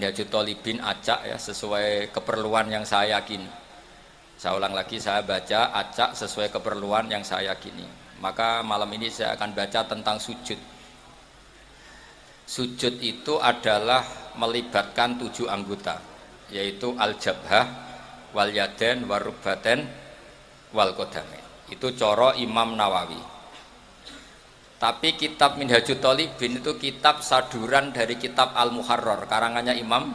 Minhajul Thalibin acak ya sesuai keperluan yang saya yakini. Saya ulang lagi, saya baca acak sesuai keperluan yang saya yakini. Maka malam ini saya akan baca tentang sujud. Sujud itu adalah melibatkan 7 anggota, yaitu al-jabhah, wal yaden, warubbaten, wal qadamain. Itu coro Imam Nawawi. Tapi kitab Minhajul Thalibin itu kitab saduran dari kitab Al-Muharrar karangannya Imam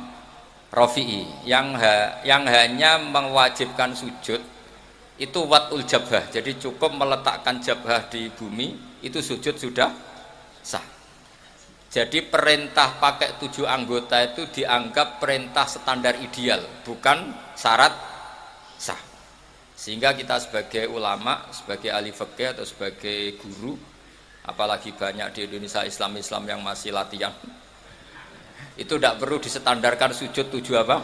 Rafi'i yang hanya mewajibkan sujud itu wat'ul jabhah. Jadi cukup meletakkan jabhah di bumi itu sujud sudah sah. Jadi perintah pakai 7 anggota itu dianggap perintah standar ideal, bukan syarat sah. Sehingga kita sebagai ulama, sebagai ahli fikih atau sebagai guru, apalagi banyak di Indonesia Islam yang masih latihan, itu tidak perlu distandarkan sujud 7 apa?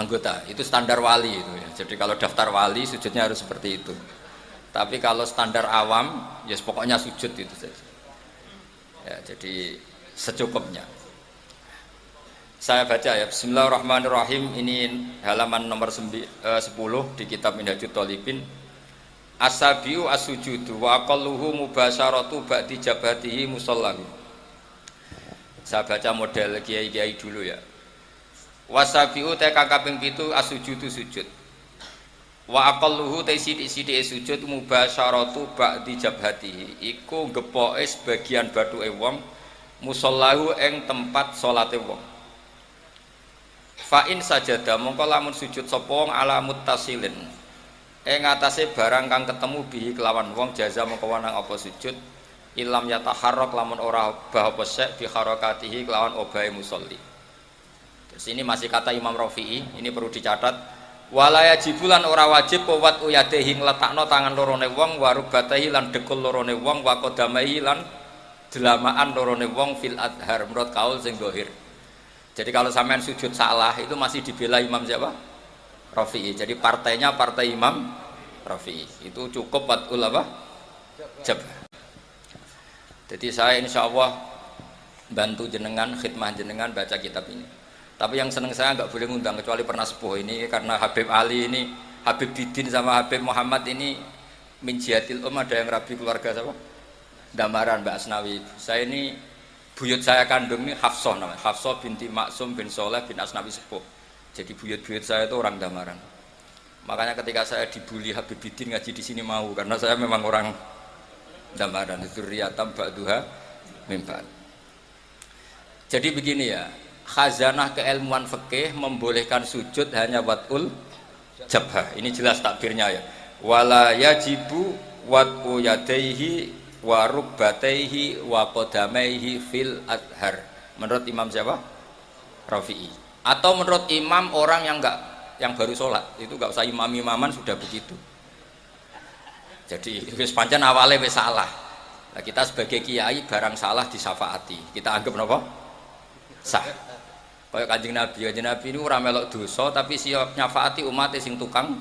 Anggota. Itu standar wali itu ya. Jadi kalau daftar wali sujudnya harus seperti itu. Tapi kalau standar awam, ya pokoknya sujud itu saja. Ya, jadi secukupnya. Saya baca ya, Bismillahirrahmanirrahim. Ini halaman nomor 10 di kitab Minhajul Thalibin. As-sabiu as-sujudu wa aqalluhu mubasyaratu ba'di jabhatihi musallahu. Saya baca model kiai-kiai dulu ya. Wasabiu te kaping 7 as-sujudu sujud. Wa aqalluhu te sithik-sithike sujud mubasyaratu ba'di jabhatihi. Iku gepoke sebagian bathuke wong musallahu ing tempat salate wong. Fa in sajada mongko lamun sujud sapa wong ala muttasilin ing atase barang kang ketemu bihi kelawan wong jaza mongko wanang apa sujud ilam yataharrak lamun ora obah apa sek bi harakatihi kelawan obahe musolli. Terus ini masih kata Imam Rafi'i, ini perlu dicatat. Wala yajibulan ora wajib wat uyadehi ngletakno tangan lorone wong warubatahi lan dekul lorone wong wa qadamahi lan delamaan lorone wong fil adhar menurut kaul sing zahir. Jadi kalau sampean sujud salah itu masih dibela Imam siapa? Rafi'i. Jadi partainya partai Imam Rafi'i. Itu cukup watul apa? Jabhah. Jadi saya insya Allah bantu jenengan, khidmah jenengan baca kitab ini. Tapi yang seneng saya nggak boleh ngundang kecuali pernah sepuh ini karena Habib Ali ini, Habib Bidin sama Habib Muhammad ini min jihatil ada yang rabi keluarga siapa? Damaran Mbak Asnawi. Saya ini buyut saya kandung ini Hafsah namanya, Hafsah binti Maksum bin Soleh bin Asnawi sepuh. Jadi buyut-buyut saya itu orang Damaran. Makanya ketika saya dibully Habib Bidin ngaji di sini mau karena saya memang orang Damaran itu riyatam ba'duha mimbar. Jadi begini ya, khazanah keilmuan fikih membolehkan sujud hanya watul jabhah. Ini jelas takbirnya ya. Wala yajibu wat'u yadaihi wa rubbataihi wa qadamaihi fil adhar. Menurut Imam siapa? Rafi'i. Atau menurut imam orang yang baru sholat itu nggak usah imam-imaman sudah begitu. Jadi wis pancen awale wis salah. Nah, kita sebagai kiai barang salah disyafaati. Kita anggap napa? Sah. Kayak Kanjeng Nabi ini ora melok dosa tapi siap nyafaati umat sing tukang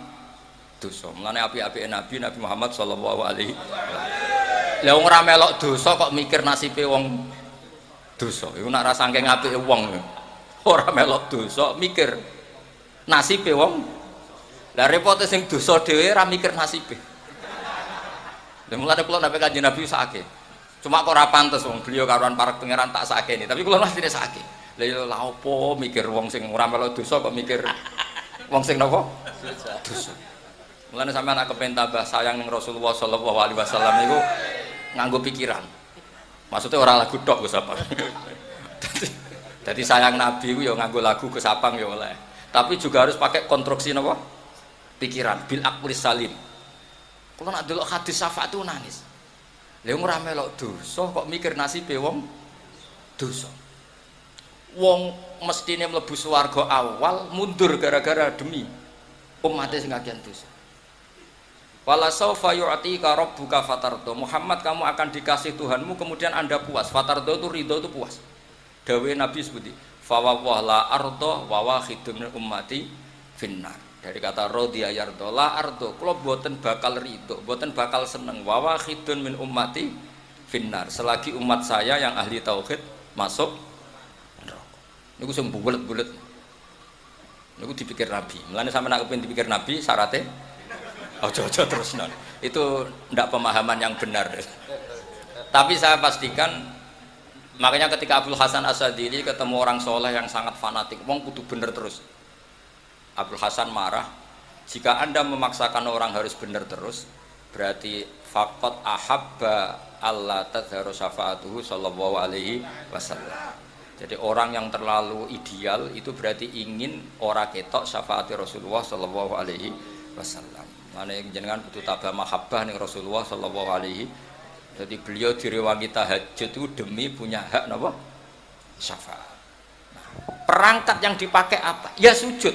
dosa. Mulane apik-apike Nabi Muhammad sallallahu alaihi wasallam. Lah wong ora melok dosa kok mikir nasibe wong dosa. Iku nak ra saking apike wong. Ora melok dosa mikir nasibe wong. Lah repote sing dosa dhewe ora mikir nasibe. Lha mulane kula nek Kanjeng Nabi sakake. Cuma kok ora pantes wong beliau karuan para pangeran tak sakene, tapi kula mestine sakake. Lah opo mikir wong sing ora melok dosa kok mikir wong sing napa? Dosa. Mulane sampean nak kepen tambah sayang ning Rasulullah sallallahu alaihi wasallam niku nganggo pikiran. Maksudnya ora lagu tok Gus Sapang. Jadi sayang Nabi ku ya nganggo lagu Gus Sapang ya oleh. Tapi juga harus pakai konstruksi napa? Pikiran bil aqlis salim. Kalau nak delok hadis syafaat itu nangis. Lha ora melok dosa kok mikir nasibe wong dosa. Wong mestine mlebu swarga awal mundur gara-gara demi umatnya sing kagian dosa. Wala saufa yu'tika rabbuka fatardo. Muhammad kamu akan dikasih Tuhanmu kemudian Anda puas. Fatardo itu ridho itu puas. Dawe Nabi seperti fa wa la ardo wa wahidun ummati finnar. Dari kata rodiya yardo la ardo, kalau buatan bakal ridho, buatan bakal seneng. Wa wahidun min ummati finnar. Selagi umat saya yang ahli tauhid masuk neraka. Niku sing bulet-bulet. Niku dipikir Nabi. Mulane sampe nak kepengin dipikir Nabi syaratnya ojo-ojo terus non. Itu ndak pemahaman yang benar. Tapi saya pastikan, makanya ketika Abdul Hasan As-Sadili ketemu orang soleh yang sangat fanatik, wong kudu bener terus. Abdul Hasan marah, jika Anda memaksakan orang harus bener terus, berarti faqat ahabba Allah tadharu syafa'atuhu sallallahu alaihi wasallam. Jadi orang yang terlalu ideal itu berarti ingin ora ketok syafaat Rasulullah sallallahu alaihi wasallam. Mane jenengan kudu tabah mahabbah ning Rasulullah sallallahu alaihi. Jadi beliau direwangi tahajud itu demi punya hak napa? Syafaat. Nah, perangkat yang dipakai apa? Ya sujud.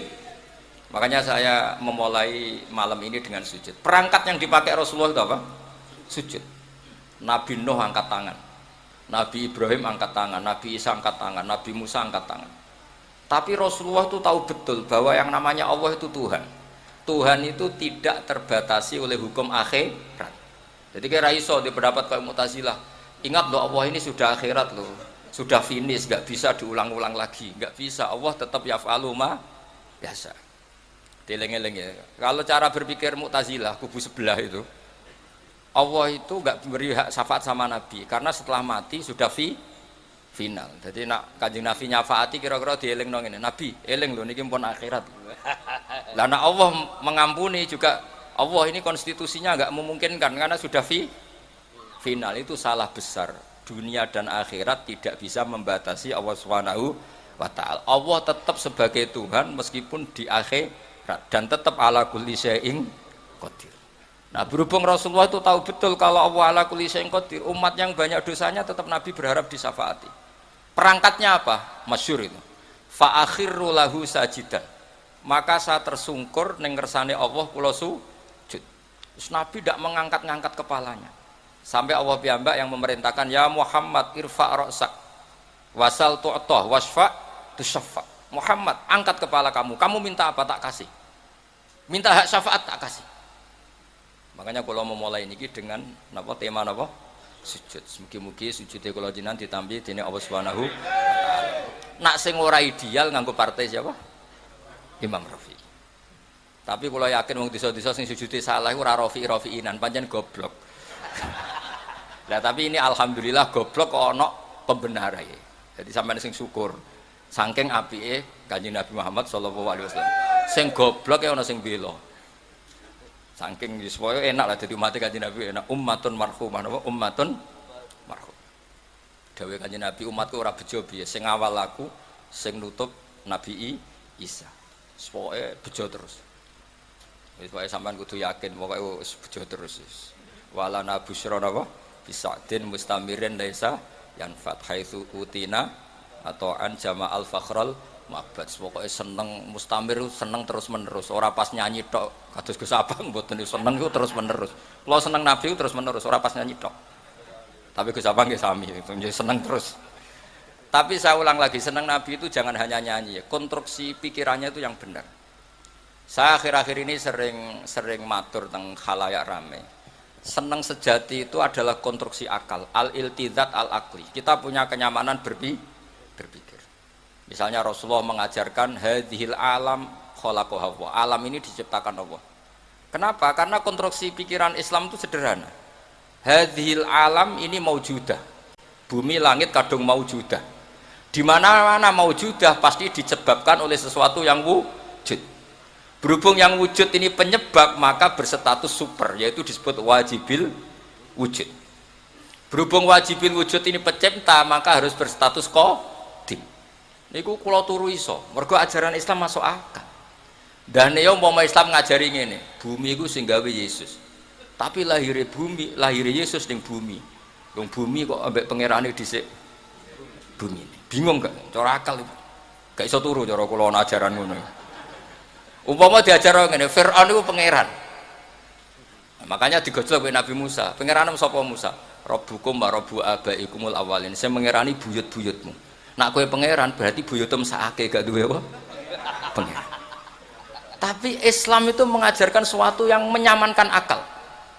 Makanya saya memulai malam ini dengan sujud. Perangkat yang dipakai Rasulullah itu apa? Sujud. Nabi Nuh angkat tangan, Nabi Ibrahim angkat tangan, Nabi Isa angkat tangan, Nabi Musa angkat tangan. Tapi Rasulullah itu tahu betul bahwa yang namanya Allah itu Tuhan. Tuhan itu tidak terbatasi oleh hukum akhirat. Jadi kira iso di pendapat kaum Mu'tazilah. Ingat loh, Allah ini sudah akhirat loh, sudah finish, nggak bisa diulang-ulang lagi, nggak bisa. Allah tetap yaf'alu ma biasa. Dileng-eleng ya. Kalau cara berpikir Mu'tazilah kubu sebelah itu, Allah itu nggak beri hak syafaat sama Nabi karena setelah mati sudah final. Jadi nak Kanjeng Nabi nyafaati kira-kira dieleng nong ini. Nabi, eleng loh niki pun akhirat. Lah nak Allah mengampuni juga, Allah ini konstitusinya nggak memungkinkan karena sudah final. Itu salah besar. Dunia dan akhirat tidak bisa membatasi Allah Subhanahu wa ta'ala. Allah tetap sebagai Tuhan meskipun di akhirat dan tetap ala kulli syai'in qadir. Nah, berhubung Rasulullah itu tahu betul kalau Allah ala kulli syai'in qadir, umat yang banyak dosanya tetap Nabi berharap disyafaati. Perangkatnya apa? Masyhur itu. Fa akhirru lahu sajidan. Maka saya tersungkur ning ngersane Allah kula sujud. Terus Nabi tidak mengangkat-ngangkat kepalanya. Sampai Allah piyambak yang memerintahkan, ya Muhammad irfa' ra'sak wasal tu'tah wasfa' tusyaffa'. Muhammad, angkat kepala kamu. Kamu minta apa tak kasih. Minta hak syafaat tak kasih. Makanya kalau memulai ini dengan napa tema napa? Sujud. Mugi-mugi sujud kula jenengan ditampi dening Allah Subhanahu wa taala. Nak sing ora ideal nganggo partai siapa? Imam Rafi'i. Tapi kalau yakin wong desa-desa sing sujudi salah ora Rafi'i-Rafi'inan, pancen goblok. Nah, tapi ini alhamdulillah goblok kok ana pembenare. Jadi sampeyan sing syukur. Saking apike Kanjeng Nabi Muhammad sallallahu alaihi wasallam. Sing goblok ya ana sing bela. Saking wis pokoke enak lah dadi umat Kanjeng Nabi, enak ummatun marhumah napa ummatun marhum. Dawuh Kanjeng Nabi umatku ora bejo piye, sing awal aku, sing nutup Nabi Isa. Pokoke bejo terus. Wis pokoke sampean kudu yakin pokoke wis bejo terus. Wala nabusyra napa bisadin mustamirin laisa yanfat haitsu utina atau an jama'al fakhral mabad. Pokoke seneng mustamir seneng terus menerus, ora pas nyanyi tok kados Gus Abang mboten seneng iku terus menerus. Kula seneng Nabi terus menerus, ora pas nyanyi tok. Tapi Gus Abang nggih sami, seneng terus. Tapi saya ulang lagi, senang Nabi itu jangan hanya nyanyi, konstruksi pikirannya itu yang benar. Saya akhir-akhir ini sering matur tentang khalayak rame. Senang sejati itu adalah konstruksi akal, al-iltizat al-akli. Kita punya kenyamanan berpikir. Misalnya Rasulullah mengajarkan hadhil alam khalaqahu Allah. Alam ini diciptakan Allah. Kenapa? Karena konstruksi pikiran Islam itu sederhana. Hadhil alam ini maujudah. Bumi langit kadung maujudah. Di mana-mana maujudah pasti disebabkan oleh sesuatu yang wujud. Berhubung yang wujud ini penyebab, maka berstatus super, yaitu disebut wajibil wujud. Berhubung wajibil wujud ini pencipta, maka harus berstatus qadim. Niku kula turu iso, mergo ajaran Islam masuk akal. Dan yo umpama Islam ngajari ngene, bumi iku sing gawe Yesus. Tapi lahire bumi, lahire Yesus ning bumi. Wong bumi kok ambek pangerane dhisik bumi ini. Bingung gak? Cara akal itu gak iso turu cara kula ana ajaran ngono. Umpama diajar ngene, Firaun itu pangeran. Nah, makanya digojlok oleh Nabi Musa. Pangeran sapa Musa? Rabbukum wa rabbu abaikumul awalin. Saya mengerani buyut-buyutmu. Nak kowe pangeran berarti buyutem sakake gak duwe apa? Pangeran. Tapi Islam itu mengajarkan sesuatu yang menyamankan akal.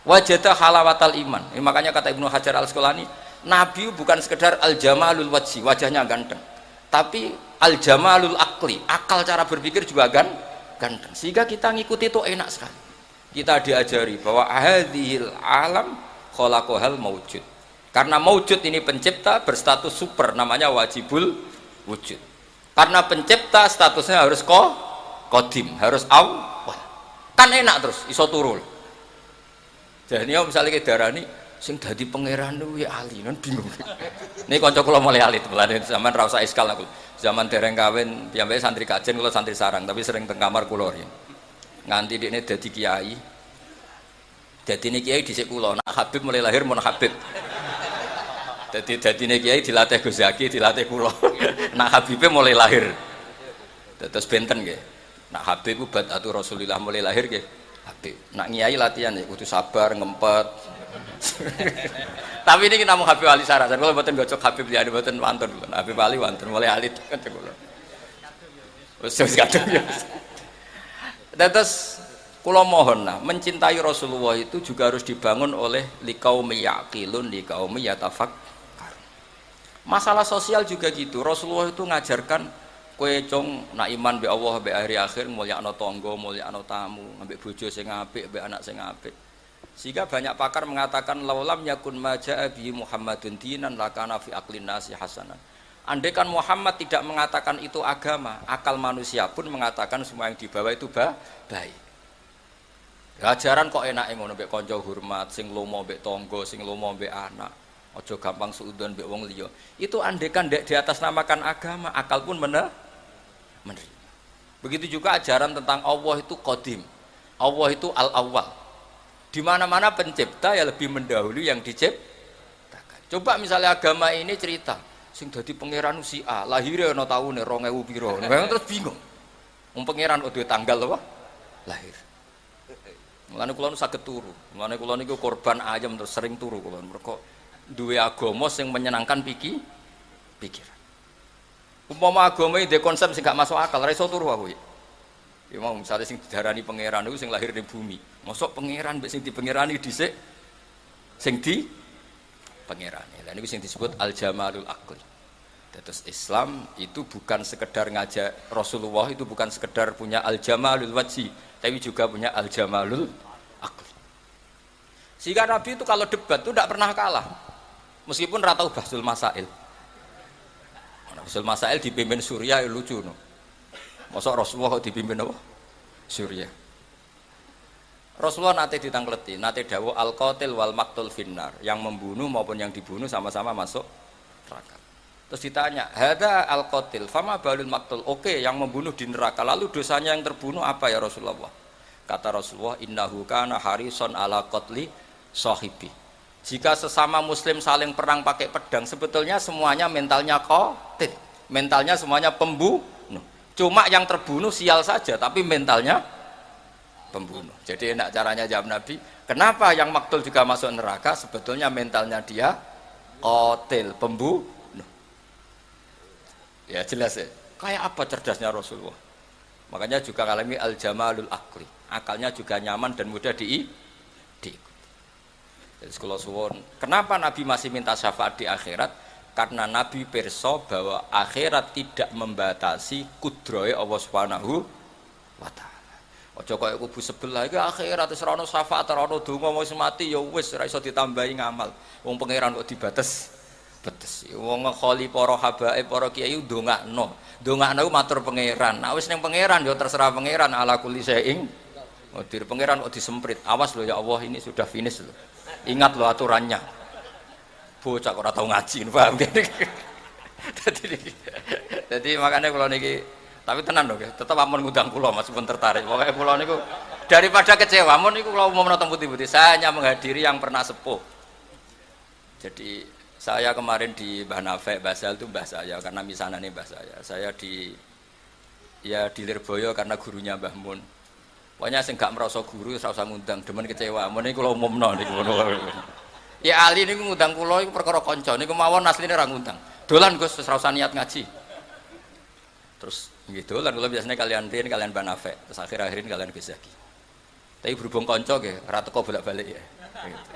Wajada halawatal iman. Makanya kata Ibnu Hajar Al-Asqalani, Nabi bukan sekedar al-jamalul wajhi, wajahnya ganteng, tapi al jamalul akli, akal cara berpikir juga ganteng, sehingga kita ngikuti itu enak sekali. Kita diajari bahwa hadhil alam khalaqahal maujud, karena maujud ini pencipta berstatus super, namanya wajibul wujud. Karena pencipta statusnya harus qadim, harus awal, kan enak terus iso turun. Jadi misalnya ke darani sing dadi pangeran kuwi ali, kan bingung. Ini kanca kula mulai alit, mulane zaman ra usah iskal aku. Zaman dereng kawin piyambake santri kajen, kula santri sarang, tapi sering teng kamar kula riyen. Nganti dekne dadi kiai. Dadine kiai dhisik kula, nak Habib mulai lahir mun Habib. Dadine kiai dilatih Gus Zaki, dilatih kula. Nak Habibe mulai lahir. Terus benten nggih. Nak Habib ku badatu Rasulullah mulai lahir nggih. Habib. Nak nyai latihan ya kudu sabar, ngempet. Tapi ini kita mau Habib Ali Sarasan, kalau buatan gocok Habib lihat buatan wantun, Habib Ali wantun, mulai alit kan cekulo. Terus kadung ya. Terus kulo mohon lah, mencintai Rasulullah itu juga harus dibangun oleh liqaumi yaqilun, liqaumi yatafakkar. Masalah sosial juga gitu. Rasulullah itu ngajarkan kue cong nak iman be Allah be hari akhir, mulyakno tangga, mulyakno tamu, ambek bojo sing apik, ambek anak sing apik. Sehingga banyak pakar mengatakan laulam yakun maja'a bi Muhammadun dinan lakana fi aqlin nasi hasanan. Andai kan Muhammad tidak mengatakan itu agama, akal manusia pun mengatakan semua yang dibawa itu baik. Ajaran kok enake ngono mbek kanca hormat, sing lomo mbek tangga, sing lomo mbek anak, aja gampang suudzon mbek wong liya. Itu andai kan di atas namakan agama, akal pun menerima. Begitu juga ajaran tentang Allah itu qadim. Allah itu al-awwal. Di mana-mana pencipta ya lebih mendahului yang diciptakan. Coba misalnya agama ini cerita, sing dadi pangeran si A, lahirnya ana taune 2000 piro. Terus bingung. Wong pangeran kok duwe tanggal apa? Lahir. Mulane kula nu saged turu. Mulane kula niku korban ayam terus sering turu kula. Mergo duwe agama sing menyenangkan pikiran. Umpama agama iki konsep sing gak masuk akal, ora iso turu aku. Ya mau misalnya sing didarani pangeran itu sing lahir di bumi, mosok pangeran mbek sing dipangerani dhisik sing di pangerane. Lah niku sing disebut al jamalul aqli. Terus Islam itu bukan sekedar ngajak, Rasulullah itu bukan sekedar punya al jamalul wajhi, tapi juga punya al jamalul aqli. Sehingga Nabi itu kalau debat itu tidak pernah kalah. Meskipun ra tau bahsul masail. Bahsul masail dipimpin Surya lucu no. Masa Rasulullah kok dipimpin apa? Surya. Rasulullah nate ditangkleti, nate dawuh al-qatil wal maqtul finnar, yang membunuh maupun yang dibunuh sama-sama masuk neraka. Terus ditanya, "Hadza al-qatil, fama balul maqtul?" Oke, yang membunuh di neraka, lalu dosanya yang terbunuh apa ya Rasulullah? Kata Rasulullah, "Innahu kana harison ala qatli sahibi." Jika sesama muslim saling perang pakai pedang, sebetulnya semuanya mentalnya qatil. Mentalnya semuanya pembunuh. Cuma yang terbunuh sial saja, tapi mentalnya pembunuh. Jadi enak caranya jawab Nabi, kenapa yang maktul juga masuk neraka? Sebetulnya mentalnya dia qatil, pembunuh. Ya jelas ya. Kayak apa cerdasnya Rasulullah? Makanya juga kalami al jamalul aqli. Akalnya juga nyaman dan mudah diikuti. Jadi sekolah suwon. Kenapa Nabi masih minta syafaat di akhirat? Karena Nabi perso bahwa akhirat tidak membatasi kudrohe Allah Subhanahu wa taala. Aja kaya kubu sebelah iki akhirat wis ora ono syafaat, ora ono donga wis mati ya wis ora iso ditambahi ngamal. Wong pangeran kok dibates. Wong kholi para habaib, para kiai ndongakno. Ndongakno matur pangeran. Nek wis ning pangeran ya terserah pangeran ala kulli syai'in. Qadir pangeran kok disemprit. Awas lho ya Allah, ini sudah finish lho. Ingat lho aturannya. Bocah kok ora tau ngaji, paham gak? Jadi makanya kalau niki, tapi tenan loh, tetap amun ngundang kula meskipun tertarik. Pokoknya kula niku daripada kecewa, amun niku kalau mau menonton putih-putih, saya hanya menghadiri yang pernah sepuh. Jadi saya kemarin di Mbah Nafek, Basal itu mbah saya, karena misalnya nih mbah saya. Saya di Lirboyo karena gurunya Mbah Mun. Pokoknya sing gak merasa guru, ora usah ngundang, demen kecewa. Amun niku kula umumno niku. Ya Ali niku ngundang kula iku perkara kanca niku mawon asline ora ngundang. Dolan Gus wis ora usah niat ngaji. Terus nggih dolan kula biasanya kalian Rin, kalian Banafek, terus akhir-akhirin kalian Gus Zaki. Tapi berhubung kanca nggih ora teko bolak-balik ya. Gitu.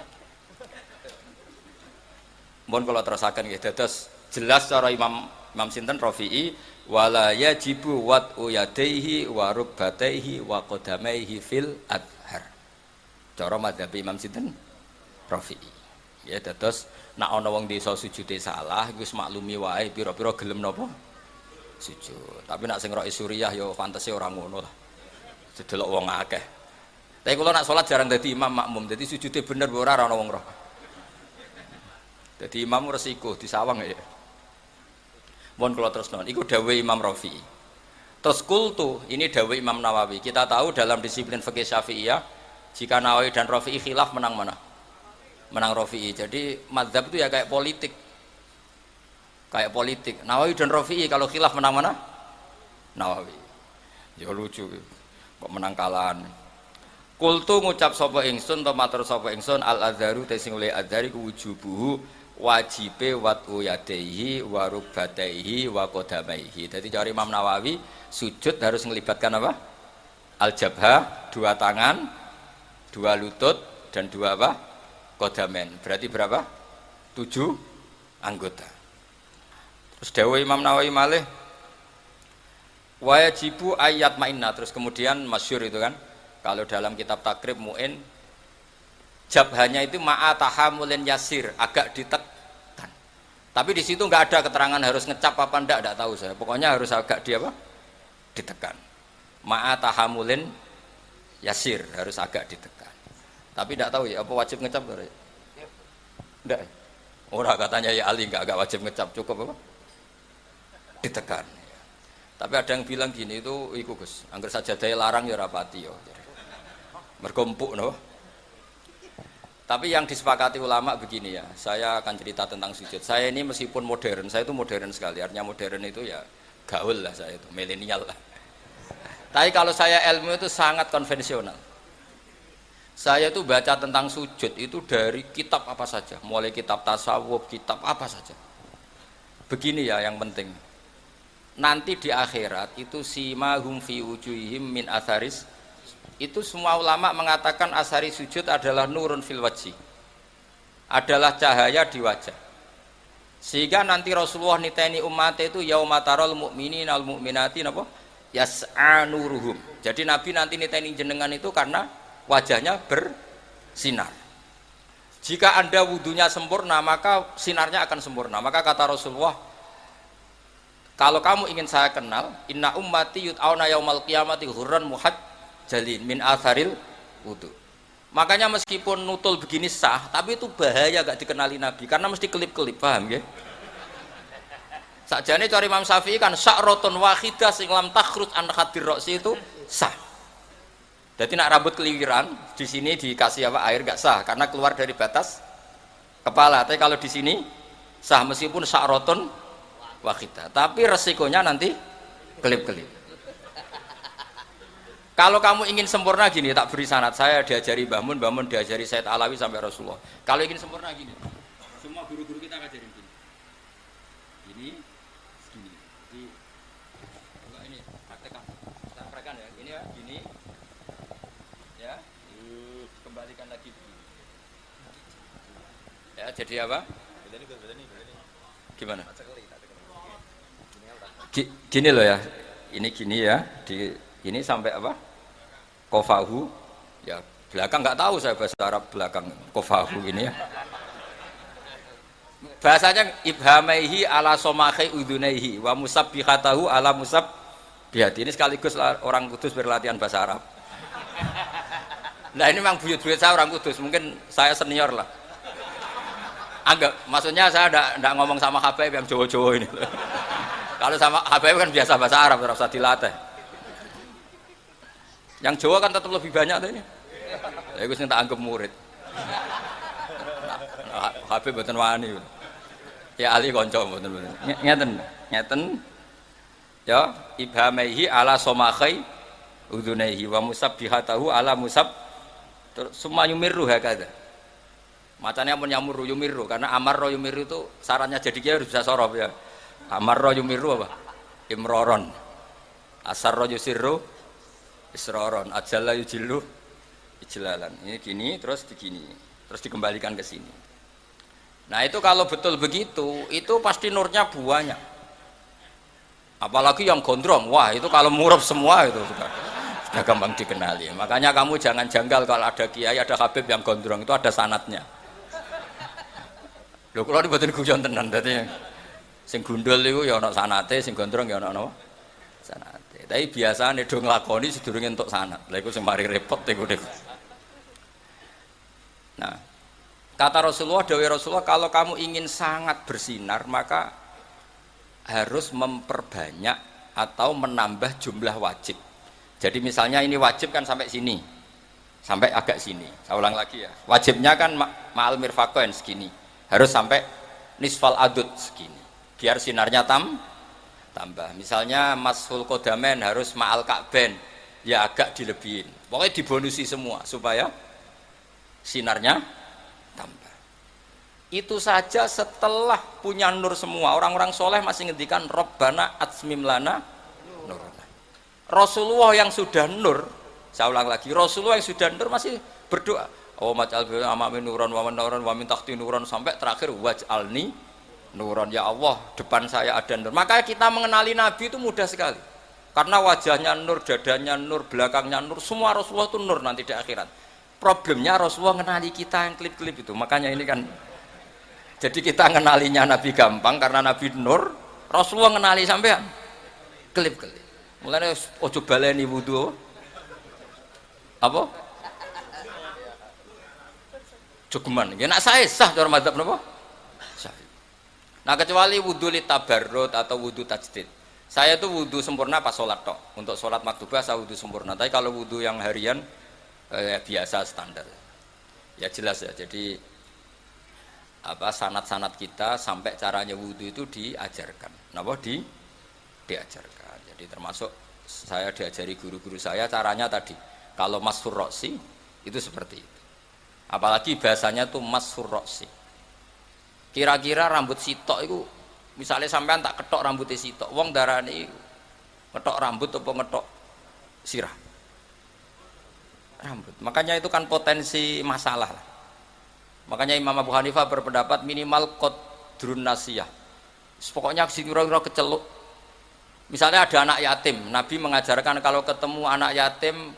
Mohon kula terusaken nggih dados jelas cara Imam sinten Rafi'i wala yajibu wat'u yadaihi wa rukbataihi wa qadamaihi fil adhar. Cara madzhab Imam sinten Rafi'i. Ya dados nek ana wong desa sujude salah iku wis maklumi wae pira-pira gelem napa sujud. Tapi nek sing roke Suriah ya fantasi ora ngono lah. Sedelok wong akeh. Tapi kula nak salat jarang dadi imam makmum. Dadi sujude bener ora ana wong roh. Dadi imam resiko disawang ya. Mohon kula terusno. Iku dawuh Imam Rafi'i. Terus kultu ini dawuh Imam Nawawi. Kita tahu dalam disiplin fikih Syafi'iyah jika Nawawi dan Rafi'i khilaf menang mana? Menang Rafi'i. Jadi mazhab itu ya kayak politik. Kayak politik. Nawawi dan Rafi'i kalau khilaf menang mana? Nawawi. Ya lucu. Kok menang kalahan. Kultu ngucap sapa ingsun to matur sapa ingsun al-azharu te sing oleh azhari ku wujubuhu wajibe wat'u yadaihi wa rukbataihi wa qadamaihi. Jadi cara Imam Nawawi sujud harus melibatkan apa? Al-jabhah, dua tangan, dua lutut dan dua apa? Qadamen. Berarti berapa? 7 anggota. Terus dawuh Imam Nawawi malih wajibu ayat mainna, terus kemudian masyhur itu kan kalau dalam kitab takrib mu'in jabhanya itu ma'a tahamulin yasir, agak ditekan. Tapi di situ nggak ada keterangan harus ngecap apa ndak tahu saya. Pokoknya harus agak ditekan. Ma'a tahamulin yasir, harus agak ditekan. Tapi ndak tahu ya apa wajib ngecap enggak? Ndak. Ora katanya ya Ali enggak wajib ngecap, cukup apa? Ditekan. Tapi ada yang bilang gini itu iku Gus, angger sajadah larang ya rapati yo. Mergo empuk no. Tapi yang disepakati ulama begini ya, saya akan cerita tentang sujud. Saya ini meskipun modern, saya itu modern sekali. Artinya modern itu ya gaul lah saya itu, milenial lah. Tapi kalau saya ilmu itu sangat konvensional. Saya itu baca tentang sujud itu dari kitab apa saja, mulai kitab tasawuf, kitab apa saja. Begini ya yang penting. Nanti di akhirat itu simahum fi wujuhihim min atharis, itu semua ulama mengatakan asari sujud adalah nurun fil wajhi, adalah cahaya di wajah. Sehingga nanti Rasulullah niteni umat itu yaumatarul mu'minin al mu'minati napa yas'a nuruhum. Jadi Nabi nanti niteni jenengan itu karena wajahnya bersinar. Jika Anda wudunya sempurna maka sinarnya akan sempurna. Maka kata Rasulullah, kalau kamu ingin saya kenal, inna ummati yut'auna yaumal qiyamati ghurran muhajjalin min atharil wudu. Makanya meskipun nutul begini sah, tapi itu bahaya gak dikenali Nabi karena mesti kelip-kelip, paham ya? Sakjane cari Imam Syafi'i kan sya'ratun wahidah sing lam takhruj an khadir ra'si itu sah. Jadi nak rambut keliwiran di sini dikasih apa air gak sah karena keluar dari batas kepala. Tapi kalau di sini sah meskipun sya'ratun wahidah. Tapi resikonya nanti kelip-kelip. Kalau kamu ingin sempurna gini, tak beri sanad. Saya diajari Mbah Mun diajari Said Alawi sampai Rasulullah. Kalau ingin sempurna gini, semua guru-guru kita ngajarin gini. Ini, gini. Ini praktekkan. Kita praktekkan ya. Ini ya, gini. Ya, kembalikan lagi. Ya, jadi apa? Gimana? Gini loh ya. Ini gini ya. Ini sampai apa? Kofahu, ya belakang nggak tahu saya bahasa Arab belakang kofahu ini ya. Bahasanya ibhamaihi ala somakhai udunaihi wa musabbihatahu ala musabbihati. Ini sekaligus orang Kudus berlatihan bahasa Arab. Nah ini memang buyut-buyut saya orang Kudus, mungkin saya senior lah. Anggap, maksudnya saya enggak ngomong sama Habib yang Jawa-Jawa ini. Kalau sama Habib kan biasa bahasa Arab, terus usah dilatih. Yang Jawa kan tetap lebih banyak tuh ini. Ya gue tak anggap murid. Habib mboten wani. Ya ali kanca mboten. Ngeten. Ya, ibhamaihi ala somakhai udunaihi wa musabbihatahu ala musab semua yumirru hakada. Macamnya pun yumirru karena amarro yumirru itu syaratnya jadi dia harus bisa sorof ya. Amarro yumirru apa? Imroron. Asarro yusirru isroron, ajalla yujillu ijlalan. Ini gini, terus begini, terus dikembalikan ke sini. Nah itu kalau betul begitu, itu pasti nurnya banyak. Apalagi yang gondrong, wah itu kalau murab semua itu sudah gampang dikenali. Makanya kamu jangan janggal kalau ada kiai, ada habib yang gondrong, itu ada sanatnya. Lho kula mboten guyon tenan, dadi sing gundul iku ya ana sanate, sing gondrong ya ana napa? Sanate. Tapi biasane do nglakoni sedurunge entuk sanat. Lha iku sing mari repot iku niku. Nah, kata Rasulullah, dawuh Rasulullah, kalau kamu ingin sangat bersinar maka harus memperbanyak atau menambah jumlah wajib. Jadi misalnya ini wajib kan sampai sini, sampai agak sini. Saya ulang lagi ya. Wajibnya kan ma'al mirfaqain segini. Harus sampai nisfal adud segini biar sinarnya tambah. Misalnya mashul kodamen harus ma'al ka'ben, ya agak dilebihin, pokoknya dibonusi semua supaya sinarnya tambah. Itu saja setelah punya nur semua. Orang-orang soleh masih ngendikan Rabbana atsmim lana nurana. Rasulullah yang sudah nur, saya ulang lagi, Rasulullah yang sudah nur masih berdoa, oh maj'al bi amami nuran wa nuran wa min tahti nuran, sampai terakhir waj'alni nuran, ya Allah depan saya ada nur. Maka kita mengenali Nabi itu mudah sekali, karena wajahnya nur, dadanya nur, belakangnya nur, semua Rasulullah itu nur nanti di akhirat. Problemnya Rasulullah mengenali kita yang klip-klip itu. Makanya ini kan, jadi kita mengenalinya Nabi gampang karena Nabi nur, Rasulullah mengenali sampean klip-klip. Mulane ojo baleni wudu apa? Jogeman, ya nak saya sah cara madzhab napa? Sah. Nah kecuali wudu li tabarrud atau wudu tajdid. Saya tuh wudu sempurna pas sholat tok. Untuk sholat maktubah saya wudu sempurna. Tapi kalau wudu yang harian biasa standar. Ya jelas ya. Jadi apa sanat-sanat kita sampai caranya wudu itu diajarkan. Napa diajarkan. Jadi termasuk saya diajari guru-guru saya caranya tadi. Kalau mashur roksi itu seperti itu. Apalagi bahasanya tuh mashur roksi. Kira-kira rambut sitok itu, misalnya sampean tak ketok rambutnya sitok, wong darani ketok rambut atau ngetok sirah rambut. Makanya itu kan potensi masalah. Makanya Imam Abu Hanifah berpendapat minimal qadrun nasiyah. Pokoknya kira-kira keceluk. Misalnya ada anak yatim, Nabi mengajarkan kalau ketemu anak yatim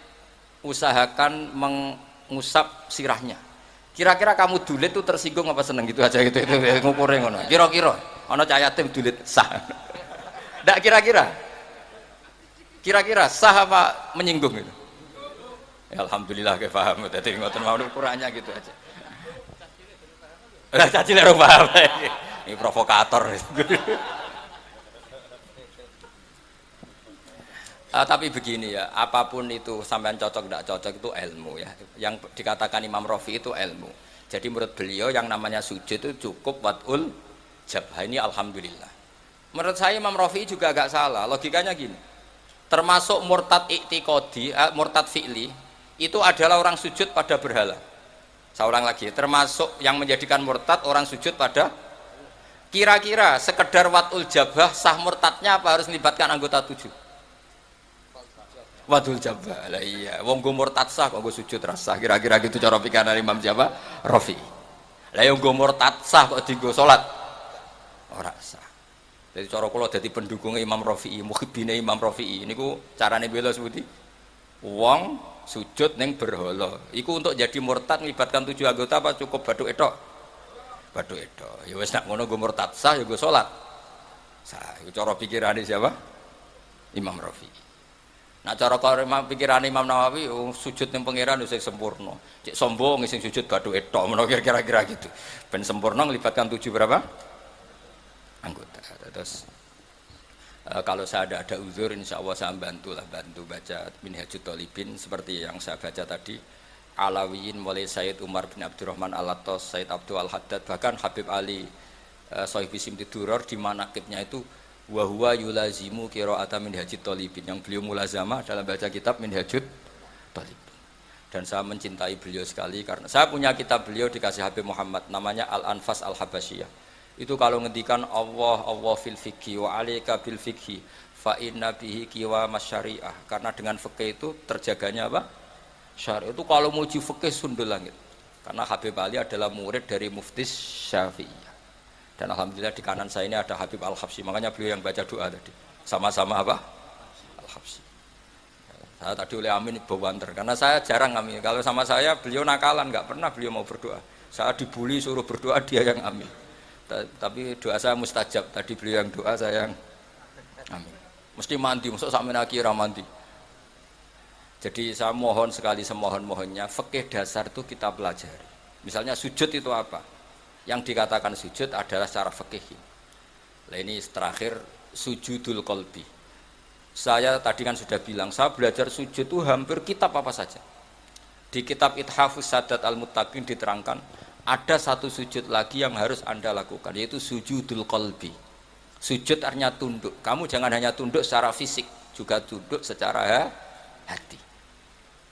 usahakan mengusap sirahnya. Kira-kira kamu dulit tuh tersinggung apa seneng gitu aja gitu itu ngukurnya ngono. Kira-kira ana cah yatim dulit sah. Ndak kira-kira sah apa menyinggung gitu. Ya, alhamdulillah ke paham. Dadi ngoten mau ukurannya gitu aja. Lah caci lek paham. Ini provokator. Tapi begini ya, apapun itu sampean cocok tidak cocok itu ilmu ya. Yang dikatakan Imam Rafi'i itu ilmu. Jadi menurut beliau yang namanya sujud itu cukup watul jabhah, ini alhamdulillah. Menurut saya Imam Rafi'i juga agak salah. Logikanya gini. Termasuk murtad i'tiqadi, murtad fi'li itu adalah orang sujud pada berhala. Saya ulang lagi, termasuk yang menjadikan murtad orang sujud pada, kira-kira sekedar watul jabhah sah murtadnya apa harus melibatkan anggota 7? Wadul jabah lah iya, wong go murtad sah kok go sujud rasa, kira-kira gitu cara pikiran Imam siapa? Rafi'i. Lah yang go murtad sah kok dienggo salat ora sah. Jadi cara kula dadi pendukungnya Imam Rafi'i, muhibbine Imam Rafi'i niku carane bela sepundi? Wong sujud ning berhala. Iku untuk jadi murtad melibatkan 7 anggota apa cukup bathuk tok? Bathuk tok. Ya wis nak ngono go murtad sah ya go salat. Sah, iku cara pikirane siapa? Imam Rafi'i. Nah cara pikiran Imam Nawawi sujud yang pangeran wis sempurna. Cek sombong sing sujud bathuk etok menawa kira-kira gitu. Ben sempurna melibatkan 7 berapa? Anggota. Terus kalau saya ada uzur insya Allah saya bantu baca Minhajut Thalibin seperti yang saya baca tadi. Alawiyin mulai Sayyid Umar bin Abdurrahman Al-Attas, Sayyid Abdul Al-Haddad, bahkan Habib Ali Sohibi Simtiduror di manaqibnya itu wa huwa yulazimu qira'ata Minhajut Thalibin, yang beliau mulazamah dalam baca kitab Minhajut Thalibin. Dan saya mencintai beliau sekali karena saya punya kitab beliau dikasih Habib Muhammad namanya Al-Anfas Al-Habasyiyah. Itu kalau ngendikan Allah fil fikhi wa alaika bil fikhi fa inna bihi qiwa masyariah, karena dengan fikih itu terjaganya apa? Syariah. Itu kalau muji fikih sundul langit. Karena Habib Ali adalah murid dari Mufti Syafi'iyah. Dan alhamdulillah di kanan saya ini ada Habib Al-Habsyi, makanya beliau yang baca doa tadi. Sama-sama apa? Al-Habsyi. Saya tadi oleh Amin bawanter karena saya jarang Amin. Kalau sama saya beliau nakalan, nggak pernah beliau mau berdoa. Saya dibully suruh berdoa, dia yang Amin. Tapi doa saya mustajab. Tadi beliau yang doa, saya yang Amin. Mesti mandi, masuk sampai akhirnya mandi. Jadi saya mohon sekali semohon-mohonnya, fikih dasar itu kita pelajari. Misalnya sujud itu apa? Yang dikatakan sujud adalah secara fikih. Nah ini terakhir sujudul qalbi. Saya tadi kan sudah bilang, saya belajar sujud itu hampir kitab apa saja. Di kitab Ithafus Sadat Al-Muttaqin diterangkan, ada satu sujud lagi yang harus Anda lakukan, yaitu sujudul qalbi. Sujud artinya tunduk. Kamu jangan hanya tunduk secara fisik, juga tunduk secara hati.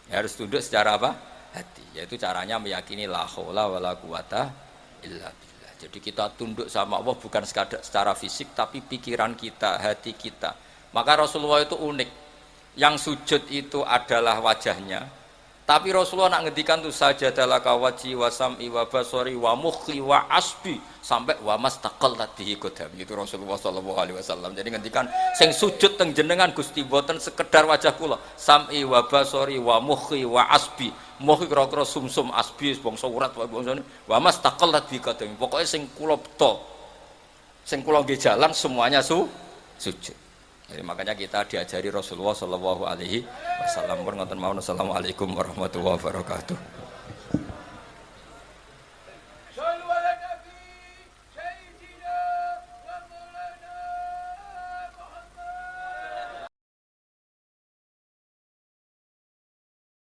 Ya, harus tunduk secara apa? Hati. Yaitu caranya meyakini la haula wala quwata illa billah. Jadi kita tunduk sama Allah bukan sekadar secara fisik, tapi pikiran kita, hati kita. Maka Rasulullah itu unik. Yang sujud itu adalah wajahnya. Tapi Rasulullah nak ngendikan tuh sajadalaka wajhi wa sam'i wa basari wa mukhi wa asbi sampai wa mastaqallat bihi qadam. Itu Rasulullah sallallahu alaihi wasallam. Jadi ngendikan sing sujud teng jenengan Gusti boten sekedar wajah kula, sam'i wa basari wa mukhi wa asbi. Mukhi kira-kira sumsum asbi bangsa urat wa mastaqallat bihi qadam. Pokoke sing kula beto. Sing kula nggih jalan semuanya sujud. Jadi makanya kita diajari Rasulullah Shallallahu Alaihi Wasallam. Assalamualaikum warahmatullahi wabarakatuh.